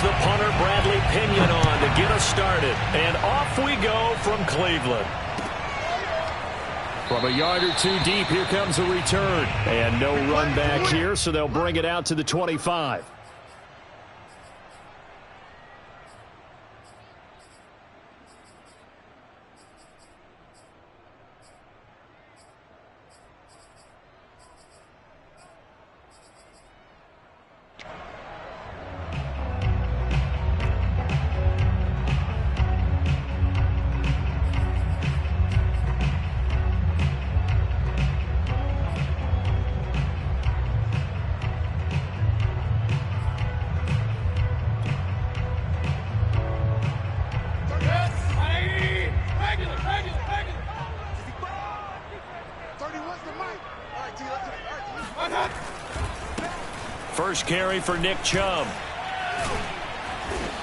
brings the punter, Bradley Pinion, on to get us started. And off we go from Cleveland. From a yard or two deep, here comes a return. And no run back here, so they'll bring it out to the 25. First carry for Nick Chubb.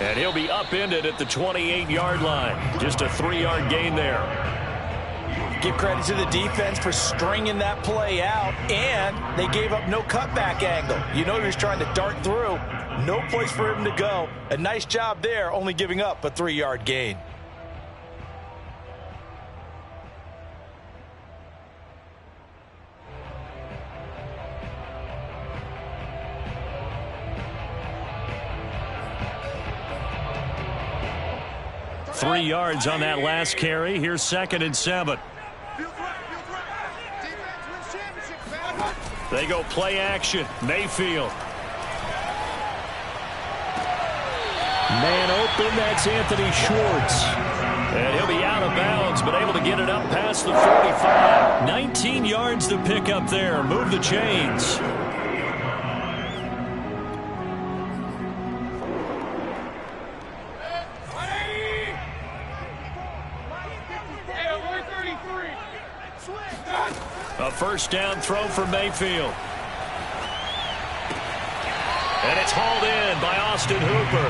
And he'll be upended at the 28-yard line. Just a 3-yard gain there. Give credit to the defense for stringing that play out, and they gave up no cutback angle. You know he was trying to dart through. No place for him to go. A nice job there, only giving up a 3-yard gain. Three yards on that last carry. Here's 2nd and 7. They go play action. Mayfield. Man open. That's Anthony Schwartz. And he'll be out of bounds, but able to get it up past the 45. 19 yards to pick up there. Move the chains. A first down throw for Mayfield. And it's hauled in by Austin Hooper.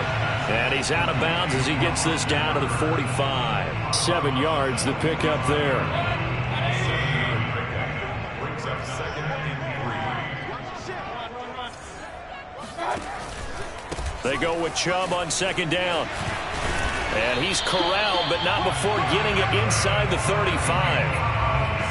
And he's out of bounds as he gets this down to the 45. 7 yards to pick up there. They go with Chubb on 2nd down. And he's corralled, but not before getting it inside the 35.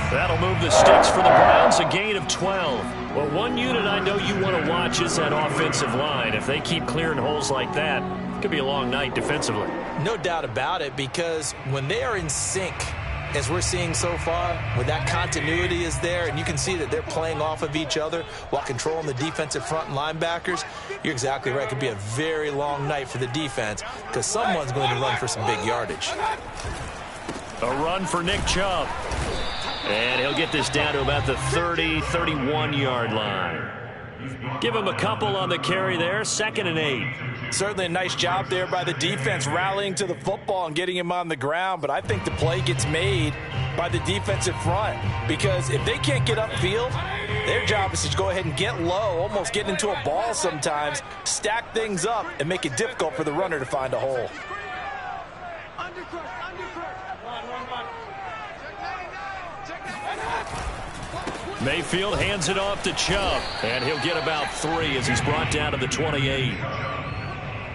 That'll move the sticks for the Browns, a gain of 12. Well, one unit I know you want to watch is that offensive line. If they keep clearing holes like that, it could be a long night defensively. No doubt about it, because when they are in sync, as we're seeing so far, when that continuity is there, and you can see that they're playing off of each other while controlling the defensive front and linebackers, you're exactly right. It could be a very long night for the defense because someone's going to run for some big yardage. A run for Nick Chubb. And he'll get this down to about the 30, 31-yard line. Give him a couple on the carry there. 2nd and 8. Certainly a nice job there by the defense rallying to the football and getting him on the ground. But I think the play gets made by the defensive front, because if they can't get upfield, their job is to go ahead and get low, almost get into a ball sometimes, stack things up, and make it difficult for the runner to find a hole. Mayfield hands it off to Chubb, and he'll get about 3 as he's brought down to the 28.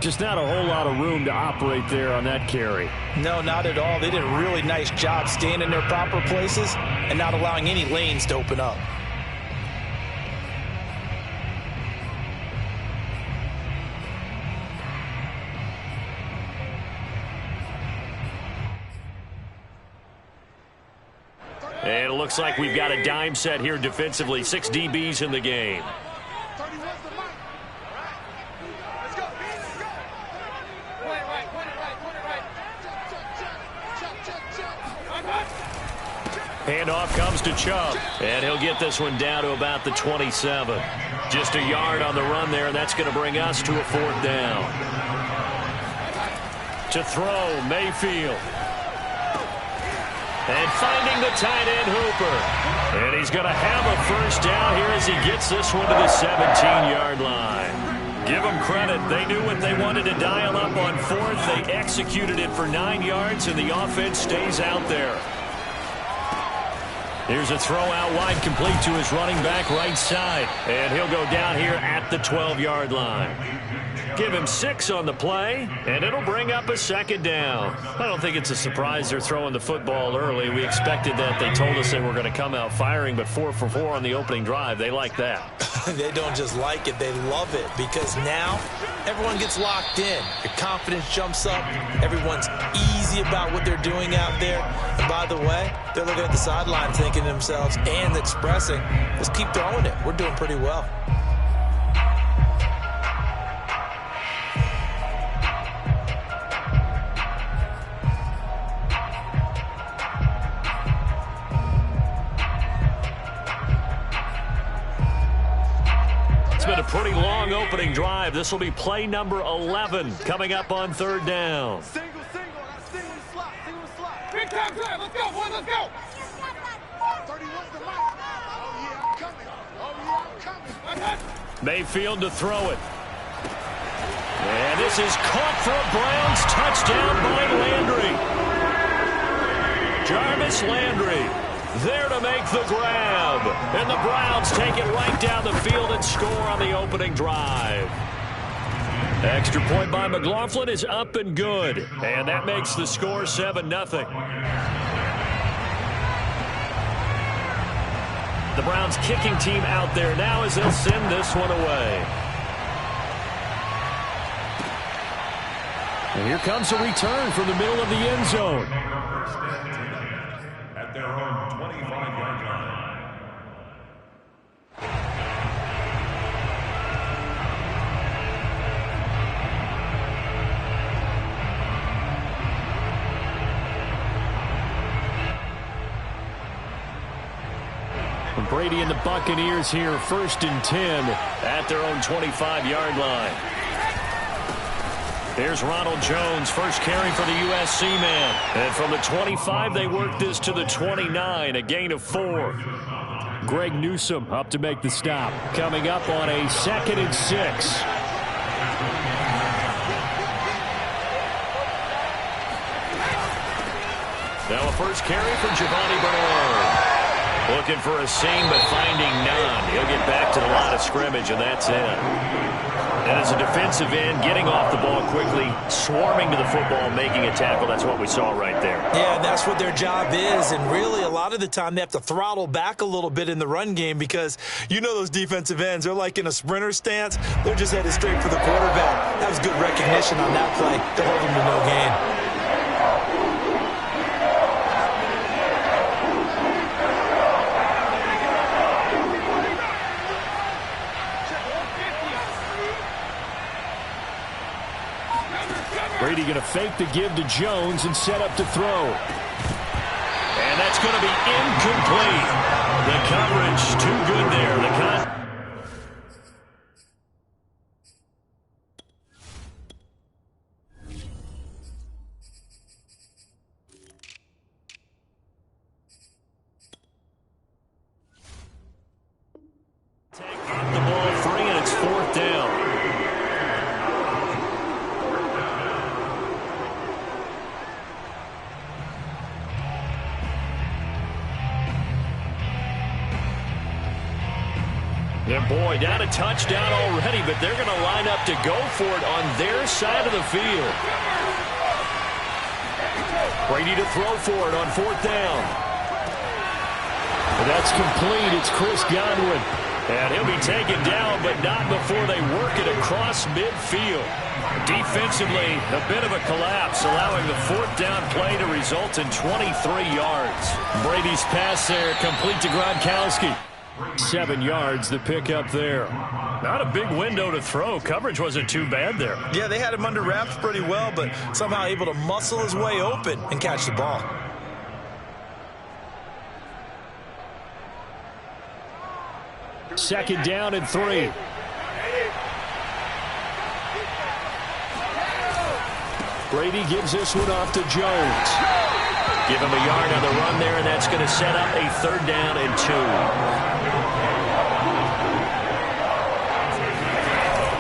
Just not a whole lot of room to operate there on that carry. No, not at all. They did a really nice job staying in their proper places and not allowing any lanes to open up. And it looks like we've got a dime set here defensively. 6 DBs in the game. Handoff comes to Chubb, and he'll get this one down to about the 27. Just a yard on the run there, and that's going to bring us to a 4th down. To throw, Mayfield. And finding the tight end, Hooper. And he's going to have a first down here as he gets this one to the 17-yard line. Give them credit. They knew what they wanted to dial up on 4th. They executed it for 9 yards, and the offense stays out there. Here's a throw out wide, complete to his running back right side. And he'll go down here at the 12-yard line. Give him 6 on the play, and it'll bring up a second down. I don't think it's a surprise they're throwing the football early. We expected that. They told us they were going to come out firing, but 4 for 4 on the opening drive. They like that. They don't just like it, they love it, because now everyone gets locked in. Your confidence jumps up. Everyone's easy about what they're doing out there. And by the way, they're looking at the sideline thinking to themselves and expressing, let's keep throwing it. We're doing pretty well. It's been a pretty long opening drive. This will be play number 11 coming up on 3rd down. Single, slot. Big time drive. Let's go, boy, let's go. 31's the line. Oh, yeah, I'm coming. Mayfield to throw it. And this is caught for a Browns touchdown by Landry. Jarvis Landry there to make the grab. And the Browns take it right down the field and score on the opening drive. Extra point by McLaughlin is up and good. And that makes the score 7-0. The Browns kicking team out there now as they'll send this one away. And here comes a return from the middle of the end zone. At their own 25-yard line. And Brady and the Buccaneers here, 1st and 10 at their own 25-yard line. Here's Ronald Jones, first carry for the USC man. And from the 25, they work this to the 29, a gain of 4. Greg Newsome up to make the stop. Coming up on a 2nd and 6. Now a first carry for Giovanni Bernard. Looking for a seam, but finding none. He'll get back to the line of scrimmage, and that's it. And as a defensive end, getting off the ball quickly, swarming to the football, making a tackle. That's what we saw right there. Yeah, and that's what their job is. And really, a lot of the time, they have to throttle back a little bit in the run game because you know those defensive ends, they're like in a sprinter stance. They're just headed straight for the quarterback. That was good recognition on that play to hold him to no gain. Brady going to fake the give to Jones and set up to throw. And that's going to be incomplete. The coverage too good there. Take off the ball free, and it's 4th down. And boy, down a touchdown already, but they're going to line up to go for it on their side of the field. Brady to throw for it on 4th down. And that's complete. It's Chris Godwin. And he'll be taken down, but not before they work it across midfield. Defensively, a bit of a collapse, allowing the 4th down play to result in 23 yards. Brady's pass there, complete to Gronkowski. 7 yards, the pickup there. Not a big window to throw. Coverage wasn't too bad there. Yeah, they had him under wraps pretty well, but somehow able to muscle his way open and catch the ball. Second down and 3. Brady gives this one off to Jones. Give him a yard on the run there, and that's going to set up a 3rd down and 2.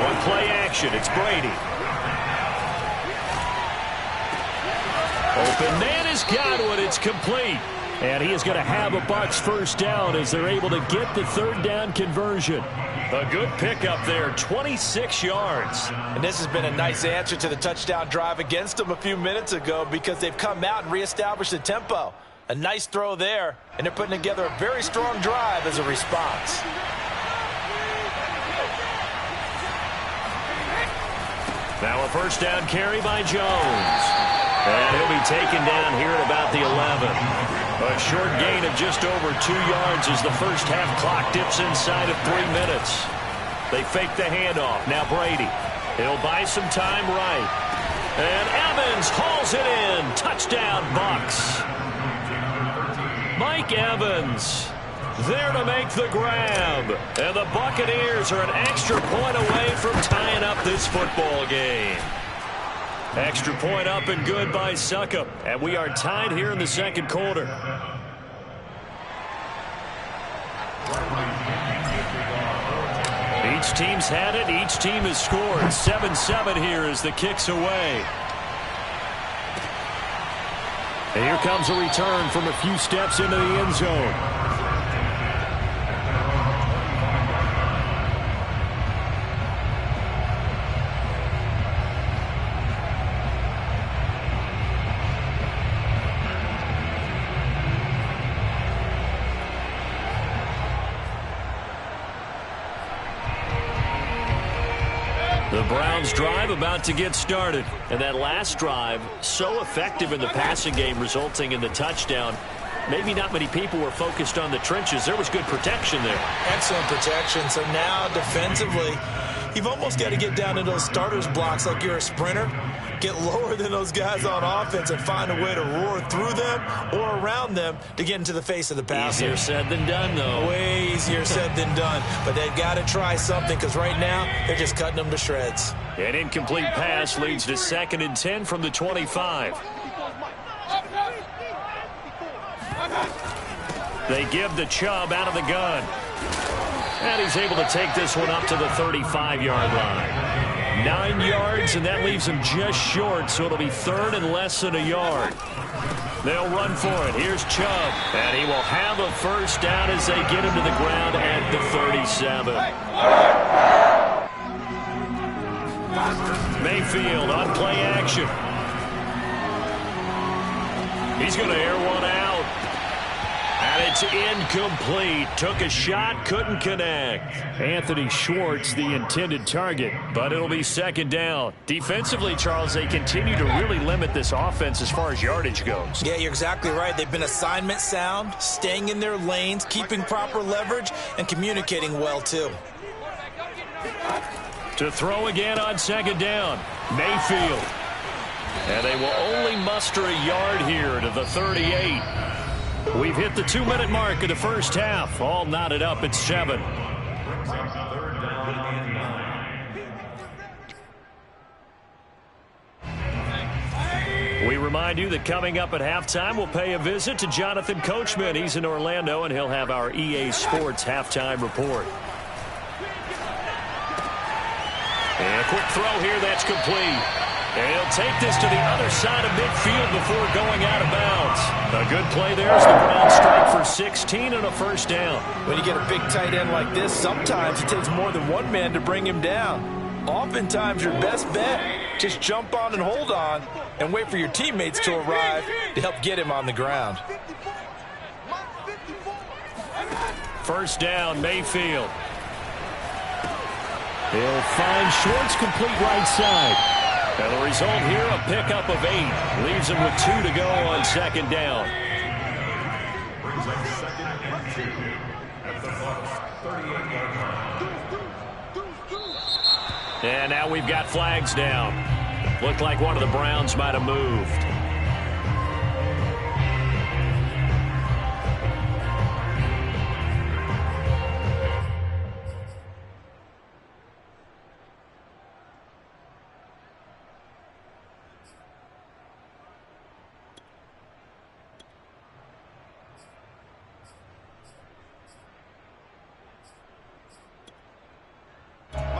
On play action, it's Brady. Open man is Godwin. It's complete. And he is going to have a Bucs 1st down as they're able to get the 3rd down conversion. A good pickup there, 26 yards. And this has been a nice answer to the touchdown drive against them a few minutes ago because they've come out and reestablished the tempo. A nice throw there, and they're putting together a very strong drive as a response. Now a first down carry by Jones. And he'll be taken down here at about the 11. A short gain of just over 2 yards as the first half clock dips inside of 3 minutes. They fake the handoff. Now Brady. He'll buy some time right. And Evans hauls it in. Touchdown, Bucks. Mike Evans there to make the grab. And the Buccaneers are an extra point away from tying up this football game. Extra point up and good by Succop. And we are tied here in the second quarter. Each team's had it. Each team has scored. 7-7 here as the kick's away. And here comes a return from a few steps into the end zone. The Browns drive about to get started. And that last drive, so effective in the passing game, resulting in the touchdown. Maybe not many people were focused on the trenches. There was good protection there. Excellent protection. So now defensively, you've almost got to get down to those starters blocks like you're a sprinter. Get lower than those guys on offense and find a way to roar through them or around them to get into the face of the passer. Easier said than done, though. Way easier said than done. But they've got to try something because right now they're just cutting them to shreds. An incomplete pass leads to 2nd and 10 from the 25. They give the Chubb out of the gun. And he's able to take this one up to the 35-yard line. 9 yards, and that leaves him just short, so it'll be 3rd and less than a yard. They'll run for it. Here's Chubb, and he will have a first down as they get him to the ground at the 37. Mayfield on play action. He's going to air one out. And it's incomplete. Took a shot, couldn't connect. Anthony Schwartz, the intended target, but it'll be 2nd down. Defensively, Charles, they continue to really limit this offense as far as yardage goes. Yeah, you're exactly right. They've been assignment sound, staying in their lanes, keeping proper leverage, and communicating well, too. To throw again on 2nd down, Mayfield. And they will only muster a yard here to the 38. We've hit the 2-minute mark of the first half. All knotted up at 7. We remind you that coming up at halftime, we'll pay a visit to Jonathan Coachman. He's in Orlando, and he'll have our EA Sports halftime report. And a quick throw here, that's complete. And he'll take this to the other side of midfield before going out of bounds. A good play there as the Browns strike for 16 and a first down. When you get a big tight end like this, sometimes it takes more than one man to bring him down. Oftentimes, your best bet, just jump on and hold on and wait for your teammates to arrive to help get him on the ground. First down, Mayfield. He'll find Schwartz complete right side. And the result here, a pickup of 8. Leaves him with 2 to go on 2nd down. Brings up 2nd and 2 at the Bucks 38-yard line. And now we've got flags down. Looked like one of the Browns might have moved.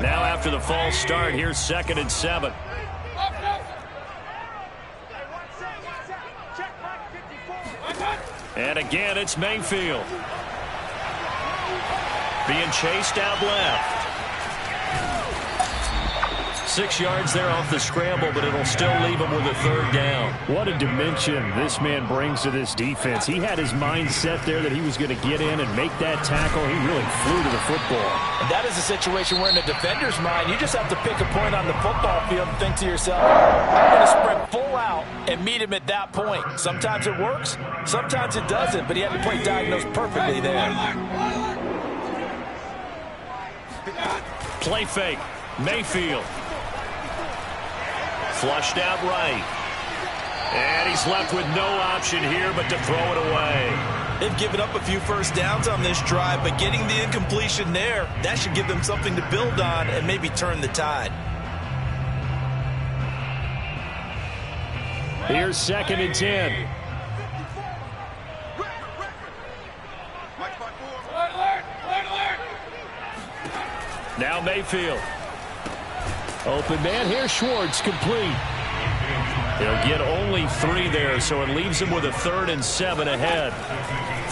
Now after the false start, here's 2nd and 7. And again, it's Mayfield. Being chased out left. 6 yards there off the scramble, but it'll still leave him with a 3rd down. What a dimension this man brings to this defense. He had his mind set there that he was going to get in and make that tackle. He really flew to the football. And that is a situation where in the defender's mind, you just have to pick a point on the football field and think to yourself, I'm going to sprint full out and meet him at that point. Sometimes it works, sometimes it doesn't, but he had to play diagnose perfectly there. Play fake. Mayfield. Flushed out right. And he's left with no option here but to throw it away. They've given up a few first downs on this drive, but getting the incompletion there, that should give them something to build on and maybe turn the tide. Here's 2nd and 10. Now Mayfield. Open man here, Schwartz, complete. He'll get only 3 there, so it leaves him with a 3rd and 7 ahead.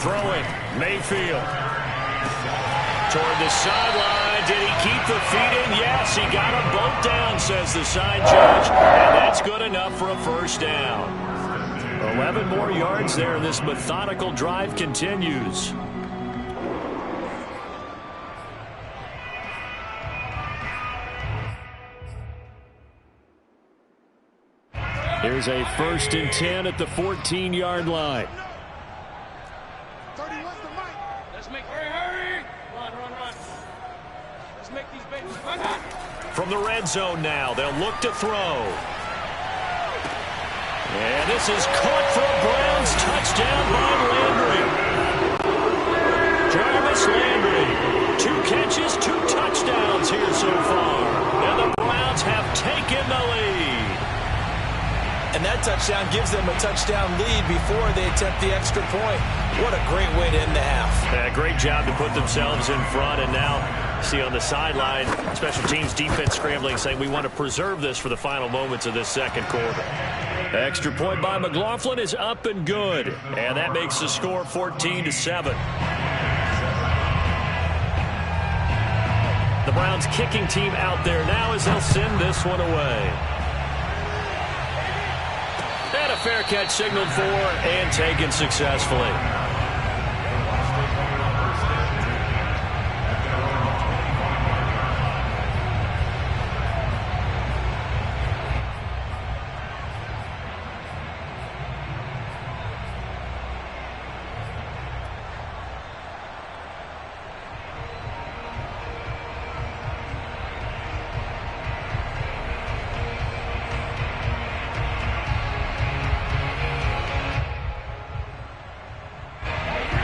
Throwing, Mayfield. Toward the sideline. Did he keep the feet in? Yes, he got them both down, says the side judge. And that's good enough for a 1st down. 11 more yards there, and this methodical drive continues. Here's a 1st and 10 at the 14-yard line. 31's the mic. Let's make hurry. Run. Let's make these babies run. From the red zone now, they'll look to throw. And this is caught for a Browns touchdown by Landry. Jarvis Landry. 2 catches, 2 touchdowns here so far. And the Browns have taken the lead. And that touchdown gives them a touchdown lead before they attempt the extra point. What a great way to end the half. Yeah, great job to put themselves in front. And now, see on the sideline, special teams defense scrambling, saying we want to preserve this for the final moments of this 2nd quarter. Extra point by McLaughlin is up and good. And that makes the score 14-7. The Browns kicking team out there now as they'll send this one away. And a fair catch signaled for and taken successfully.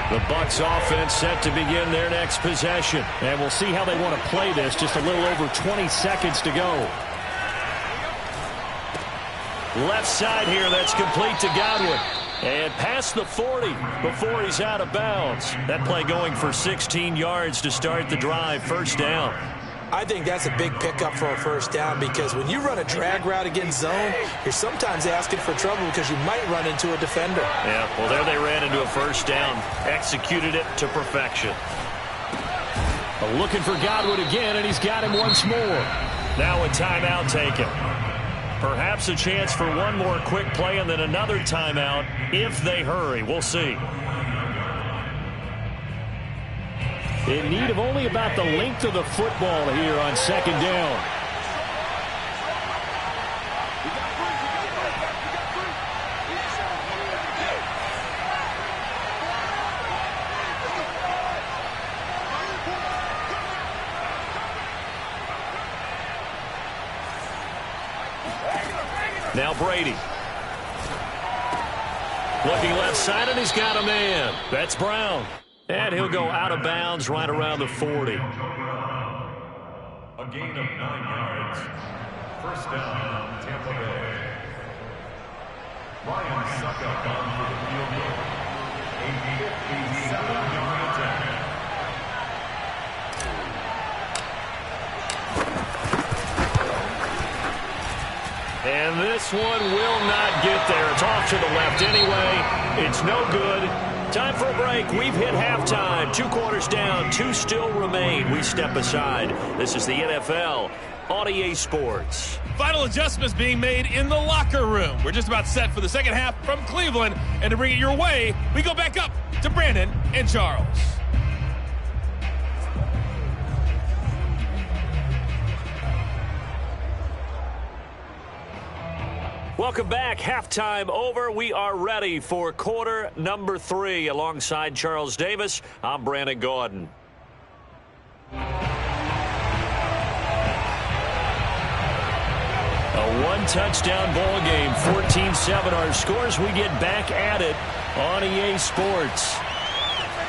The Bucs offense set to begin their next possession. And we'll see how they want to play this. Just a little over 20 seconds to go. Left side here, that's complete to Godwin. And past the 40 before he's out of bounds. That play going for 16 yards to start the drive. 1st down. I think that's a big pickup for a 1st down because when you run a drag route against zone, you're sometimes asking for trouble because you might run into a defender. Yeah, well, there they ran into a 1st down. Executed it to perfection. Looking for Godwin again, and he's got him once more. Now a timeout taken. Perhaps a chance for one more quick play and then another timeout if they hurry. We'll see. In need of only about the length of the football here on 2nd down. Now Brady. Looking left side, and he's got a man. That's Brown. And he'll go out of bounds right around the 40. A gain of 9 yards. 1st down, Tampa Bay. Ryan Suckup on for the field goal. A 57-yard attempt. And this one will not get there. It's off to the left anyway. It's no good. Time for a break. We've hit halftime. 2 quarters down. 2 still remain. We step aside. This is the NFL on EA Sports. Final adjustments being made in the locker room. We're just about set for the second half from Cleveland. And to bring it your way, we go back up to Brandon and Charles. Welcome back. Halftime over. We are ready for quarter number 3. Alongside Charles Davis, I'm Brandon Gaudin. A one-touchdown ball game, 14-7 our scores. We get back at it on EA Sports.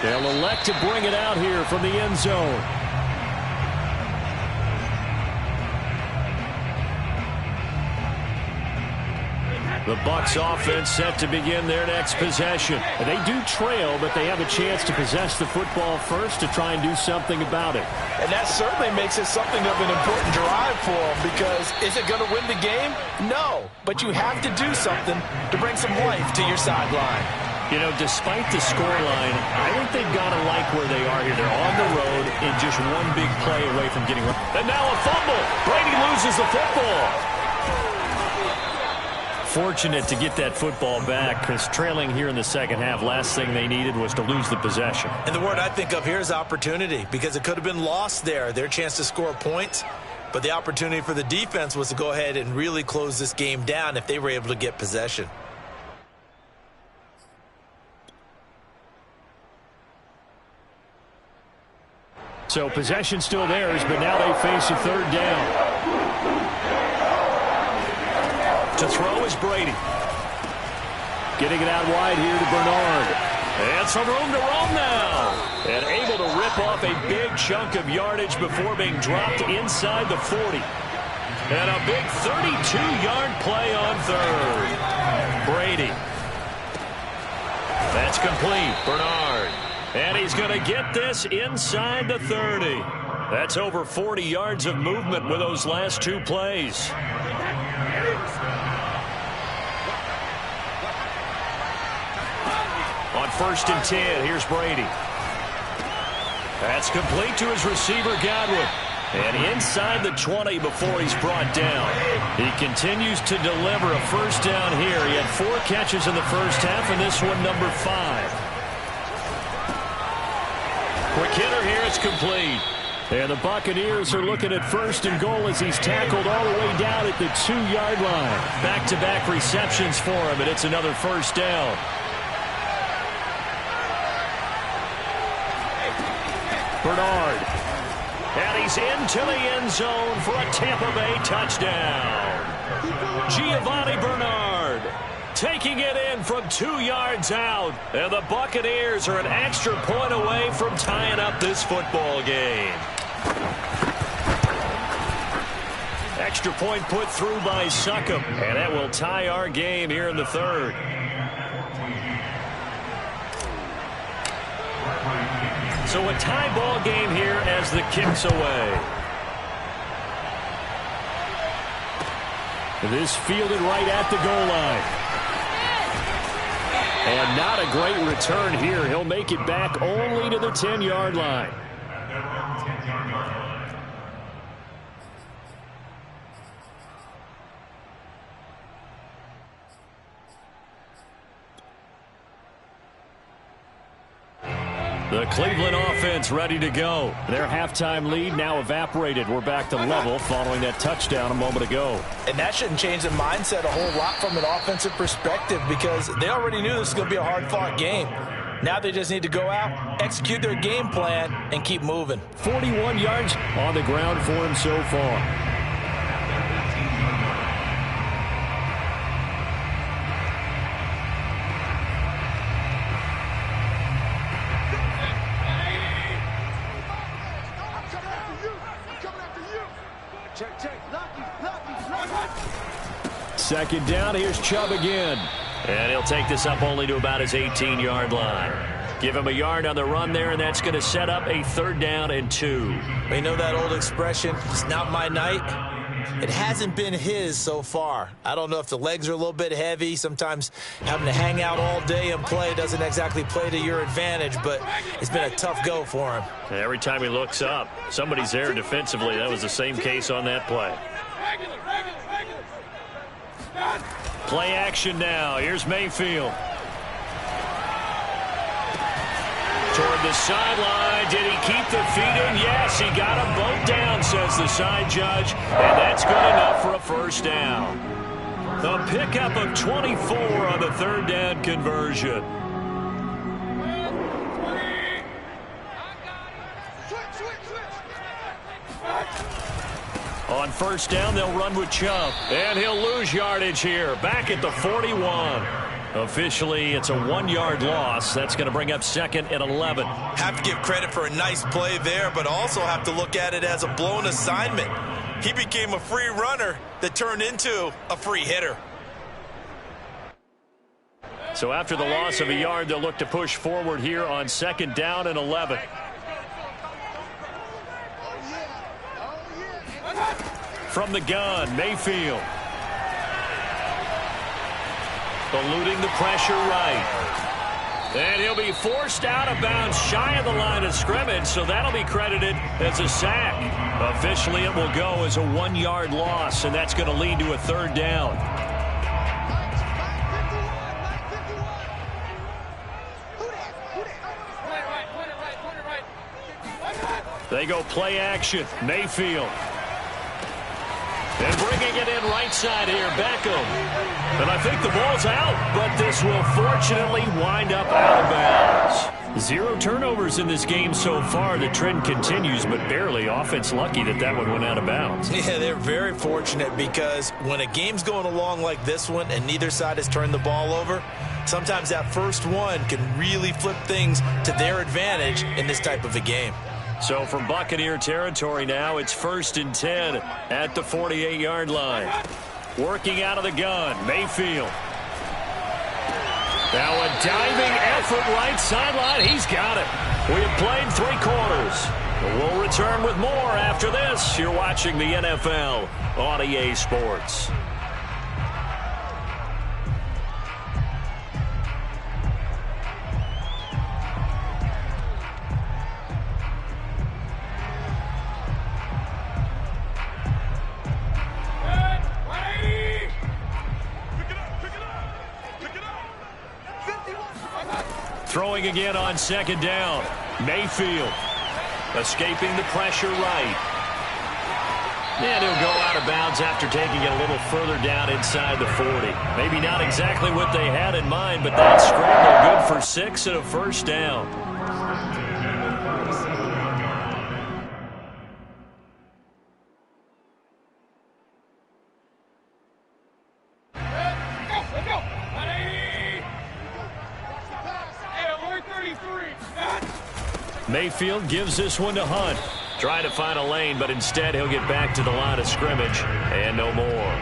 They'll elect to bring it out here from the end zone. The Bucs offense set to begin their next possession. They do trail, but they have a chance to possess the football first to try and do something about it. And that certainly makes it something of an important drive for them, because is it going to win the game? No, but you have to do something to bring some life to your sideline. You know, despite the scoreline, I think they've got to like where they are here. They're on the road and just one big play away from getting... And now a fumble. Brady loses the football. Fortunate to get that football back, because trailing here in the second half, last thing they needed was to lose the possession. And the word I think of here is opportunity, because it could have been lost there, their chance to score points. But the opportunity for the defense was to go ahead and really close this game down if they were able to get possession. So possession still theirs, but now they face a third down. To throw is Brady. Getting it out wide here to Bernard. And some room to roam now. And able to rip off a big chunk of yardage before being dropped inside the 40. And a big 32-yard play on third. Brady. That's complete. Bernard. And he's going to get this inside the 30. That's over 40 yards of movement with those last 2 plays. On 1st and 10, here's Brady. That's complete to his receiver, Godwin. And inside the 20 before he's brought down. He continues to deliver a first down here. He had 4 catches in the first half, and this one number 5. Quick hitter here, it's complete. And the Buccaneers are looking at 1st and goal as he's tackled all the way down at the 2-yard line. Back-to-back receptions for him, and it's another first down. Bernard. And he's into the end zone for a Tampa Bay touchdown. Giovanni Bernard taking it in from 2 yards out. And the Buccaneers are an extra point away from tying up this football game. Extra point put through by Succop. And that will tie our game here in the third. So a tie ball game here as the kick's away. This fielded right at the goal line. And not a great return here. He'll make it back only to the 10-yard line. The Cleveland offense ready to go. Their halftime lead now evaporated. We're back to level following that touchdown a moment ago. And that shouldn't change the mindset a whole lot from an offensive perspective, because they already knew this was going to be a hard-fought game. Now they just need to go out, execute their game plan, and keep moving. 41 yards on the ground for him so far. Second down, here's Chubb again. And he'll take this up only to about his 18-yard line. Give him a yard on the run there, and that's going to set up a 3rd down and 2. You know that old expression, it's not my night. It hasn't been his so far. I don't know if the legs are a little bit heavy. Sometimes having to hang out all day and play doesn't exactly play to your advantage, but it's been a tough go for him. Every time he looks up, somebody's there defensively. That was the same case on that play. Play action now. Here's Mayfield. Toward the sideline. Did he keep the feet in? Yes, he got them both down, says the side judge. And that's good enough for a first down. A pickup of 24 on the third down conversion. On first down, they'll run with Chubb. And he'll lose yardage here. Back at the 41. Officially, it's a 1-yard loss. That's going to bring up 2nd and 11. Have to give credit for a nice play there, but also have to look at it as a blown assignment. He became a free runner that turned into a free hitter. So after the loss of a yard, they'll look to push forward here on 2nd down and 11. From the gun, Mayfield. Eluding the pressure right. And he'll be forced out of bounds shy of the line of scrimmage, so that'll be credited as a sack. Officially, it will go as a 1-yard loss, and that's going to lead to a third down. They go play action. Mayfield. And bringing it in right side here, Beckham. And I think the ball's out, but this will fortunately wind up out of bounds. 0 turnovers in this game so far. The trend continues, but barely. Offense lucky that one went out of bounds. Yeah, they're very fortunate because when a game's going along like this one and neither side has turned the ball over, sometimes that first one can really flip things to their advantage in this type of a game. So from Buccaneer territory now, it's 1st and 10 at the 48-yard line. Working out of the gun, Mayfield. Now a diving effort right sideline. He's got it. We have played 3 quarters. We'll return with more after this. You're watching the NFL on EA Sports. Throwing again on 2nd down. Mayfield escaping the pressure right. And he'll go out of bounds after taking it a little further down inside the 40. Maybe not exactly what they had in mind, but that scramble good for 6 and a first down. Mayfield gives this one to Hunt. Trying to find a lane, but instead he'll get back to the line of scrimmage and no more.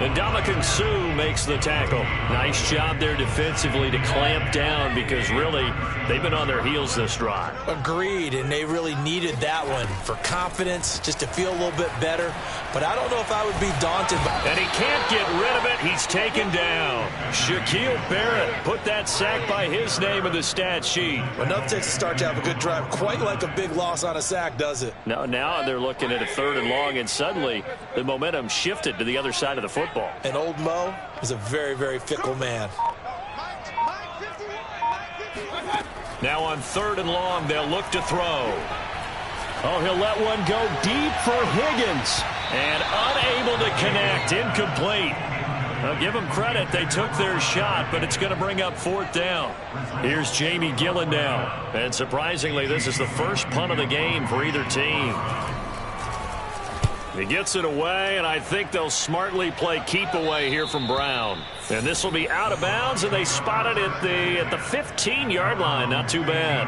And Ndamukong Suh makes the tackle. Nice job there defensively to clamp down because really they've been on their heels this drive. Agreed, and they really needed that one for confidence, just to feel a little bit better. But I don't know if I would be daunted. And he can't get rid of it. He's taken down. Shaquille Barrett put that sack by his name in the stat sheet. Enough takes to start to have a good drive. Quite like a big loss on a sack, does it? Now they're looking at a 3rd and long, and suddenly the momentum shifted to the other side of the football. And old Mo is a very, very fickle man. Now on 3rd and long, they'll look to throw. Oh, he'll let one go deep for Higgins. And unable to connect, incomplete. I'll give them credit. They took their shot, but it's going to bring up 4th down. Here's Jamie Gillen now. And surprisingly, this is the first punt of the game for either team. He gets it away, and I think they'll smartly play keep away here from Brown. And this will be out of bounds, and they spot it at the 15-yard line. Not too bad.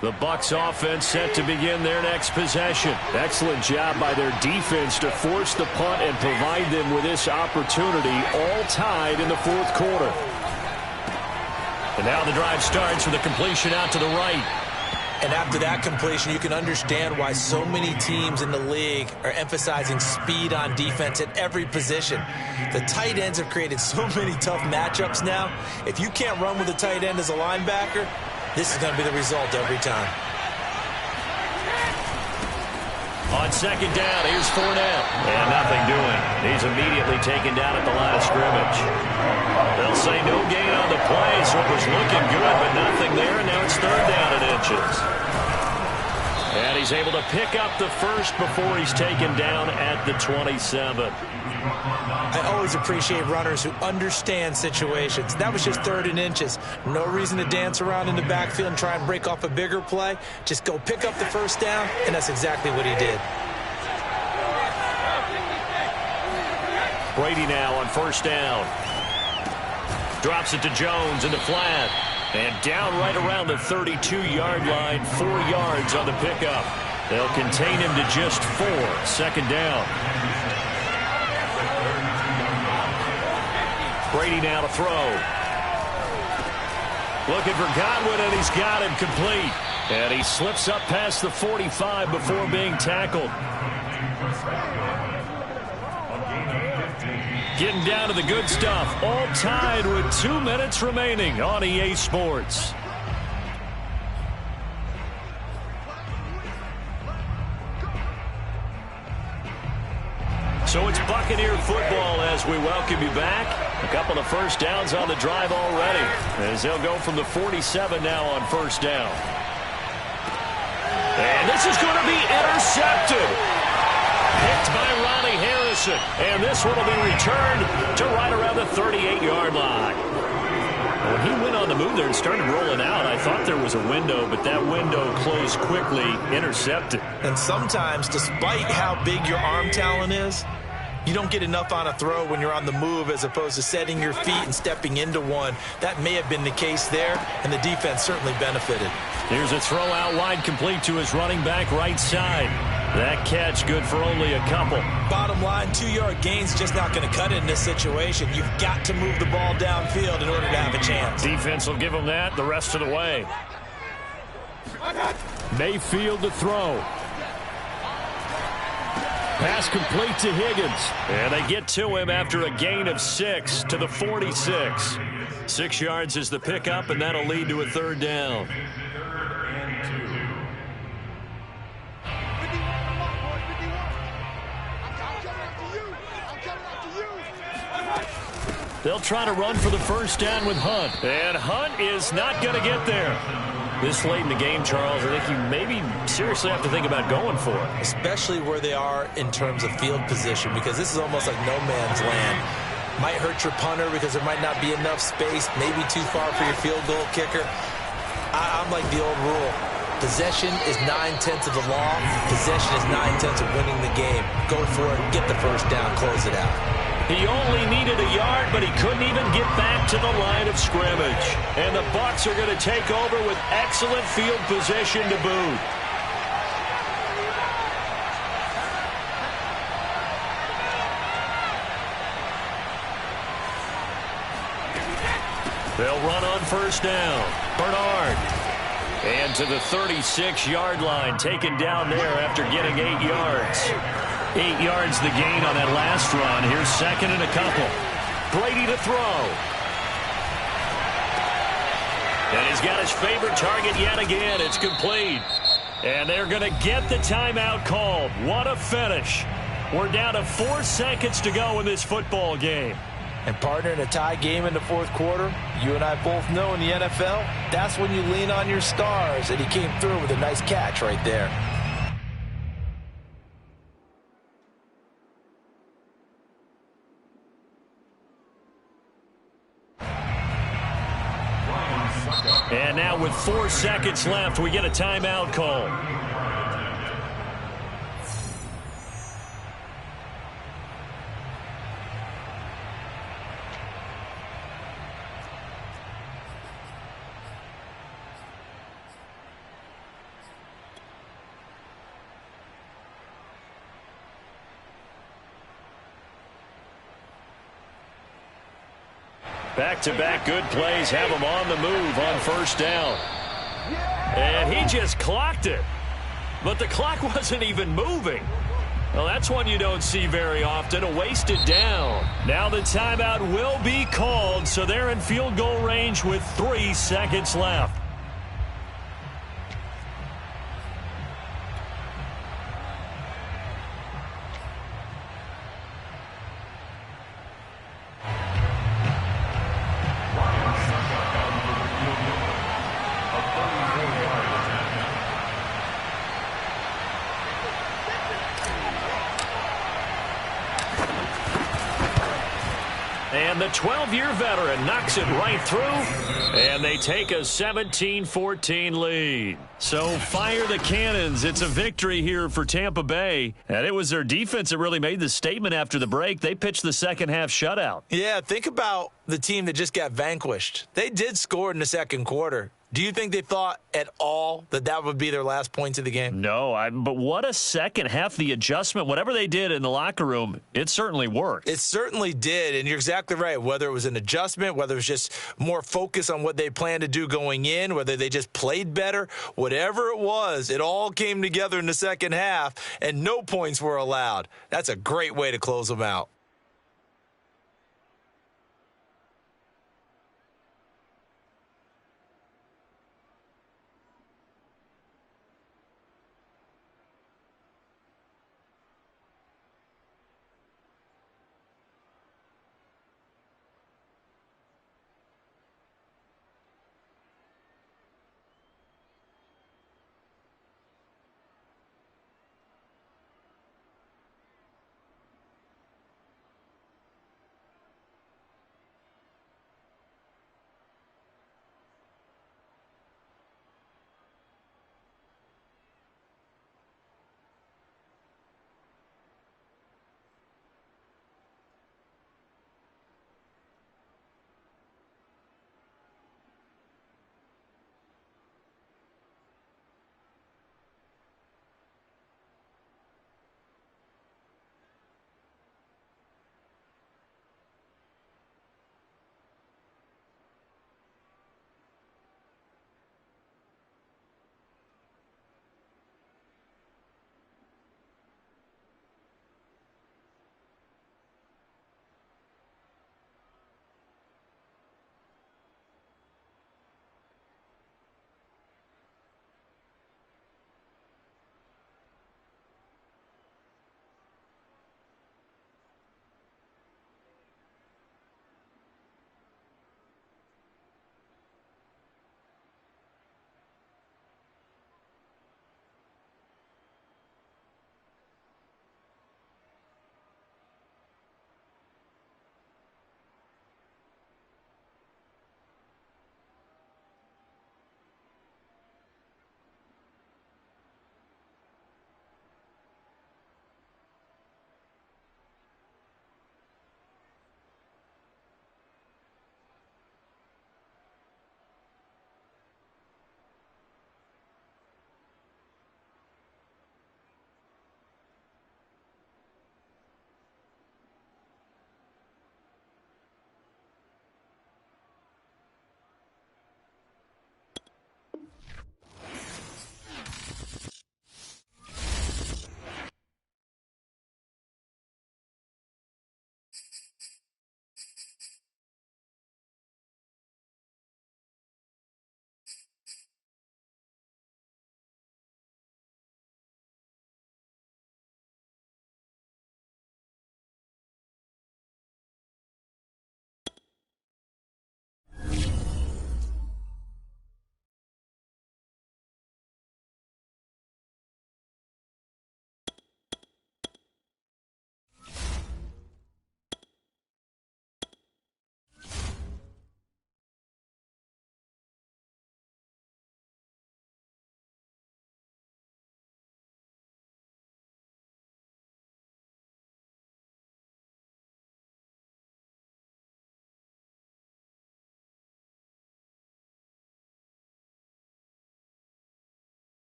The Bucs offense set to begin their next possession. Excellent job by their defense to force the punt and provide them with this opportunity, all tied in the 4th quarter. And now the drive starts with a completion out to the right. And after that completion, you can understand why so many teams in the league are emphasizing speed on defense at every position. The tight ends have created so many tough matchups now. If you can't run with a tight end as a linebacker, this is going to be the result every time. On second down, here's Fournette. And nothing doing. He's immediately taken down at the line of scrimmage. They'll say no gain on the play, so it was looking good, but nothing there, and now it's third down and inches. And he's able to pick up the first before he's taken down at the 27. I always appreciate runners who understand situations. That was just third and inches. No reason to dance around in the backfield and try and break off a bigger play. Just go pick up the first down, and that's exactly what he did. Brady now on first down. Drops it to Jones in the flat. And down right around the 32-yard line, 4 yards on the pickup. They'll contain him to just 4. Second down. Brady now to throw. Looking for Godwin, and he's got him complete. And he slips up past the 45 before being tackled. Getting down to the good stuff. All tied with 2 minutes remaining on EA Sports. So it's Buccaneer football as we welcome you back. A couple of first downs on the drive already, as they'll go from the 47 now on first down. And this is going to be intercepted. Picked by Ronnie Harrison. And this one will be returned to right around the 38-yard line. When he went on the move there and started rolling out, I thought there was a window, but that window closed quickly, intercepted. And sometimes, despite how big your arm talent is, you don't get enough on a throw when you're on the move as opposed to setting your feet and stepping into one. That may have been the case there, and the defense certainly benefited. Here's a throw out wide, complete to his running back right side. That catch good for only a couple. Bottom line, 2-yard gain's just not going to cut it in this situation. You've got to move the ball downfield in order to have a chance. Defense will give him that the rest of the way. Mayfield to throw. Pass complete to Higgins. And they get to him after a gain of 6 to the 46. 6 yards is the pickup, and that'll lead to a third down. They'll try to run for the first down with Hunt. And Hunt is not going to get there. This late in the game, Charles, I think you maybe seriously have to think about going for it. Especially where they are in terms of field position, because this is almost like no man's land. Might hurt your punter because there might not be enough space, maybe too far for your field goal kicker. I'm like the old rule. Possession is 9/10 of the law. Possession is 9/10 of winning the game. Go for it, get the first down, close it out. He only needed a yard, but he couldn't even get back to the line of scrimmage. And the Bucs are going to take over with excellent field position to boot. They'll run on first down. Bernard. And to the 36-yard line, taken down there after getting 8 yards. 8 yards the gain on that last run. Here's second and a couple. Brady to throw. And he's got his favorite target yet again. It's complete. And they're going to get the timeout called. What a finish. We're down to 4 seconds to go in this football game. And partner, in a tie game in the fourth quarter, you and I both know in the NFL, that's when you lean on your stars. And he came through with a nice catch right there. And now with 4 seconds left, we get a timeout call. Back-to-back good plays have him on the move on first down. And he just clocked it. But the clock wasn't even moving. Well, that's one you don't see very often, a wasted down. Now the timeout will be called, so they're in field goal range with 3 seconds left. And the 12-year veteran knocks it right through, and they take a 17-14 lead. So fire the cannons. It's a victory here for Tampa Bay. And it was their defense that really made the statement after the break. They pitched the second-half shutout. Yeah, think about the team that just got vanquished. They did score in the second quarter. Do you think they thought at all that that would be their last points of the game? No, but what a second half. The adjustment, whatever they did in the locker room, it certainly worked. It certainly did, and you're exactly right. Whether it was an adjustment, whether it was just more focus on what they planned to do going in, whether they just played better, whatever it was, it all came together in the second half, and no points were allowed. That's a great way to close them out.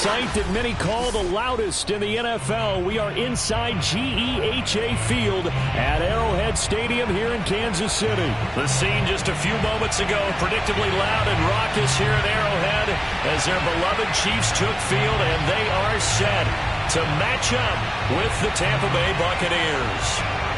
sight that many call the loudest in the NFL. We are inside GEHA Field at Arrowhead Stadium here in Kansas City. The scene just a few moments ago, predictably loud and raucous here at Arrowhead as their beloved Chiefs took field, and they are set to match up with the Tampa Bay Buccaneers.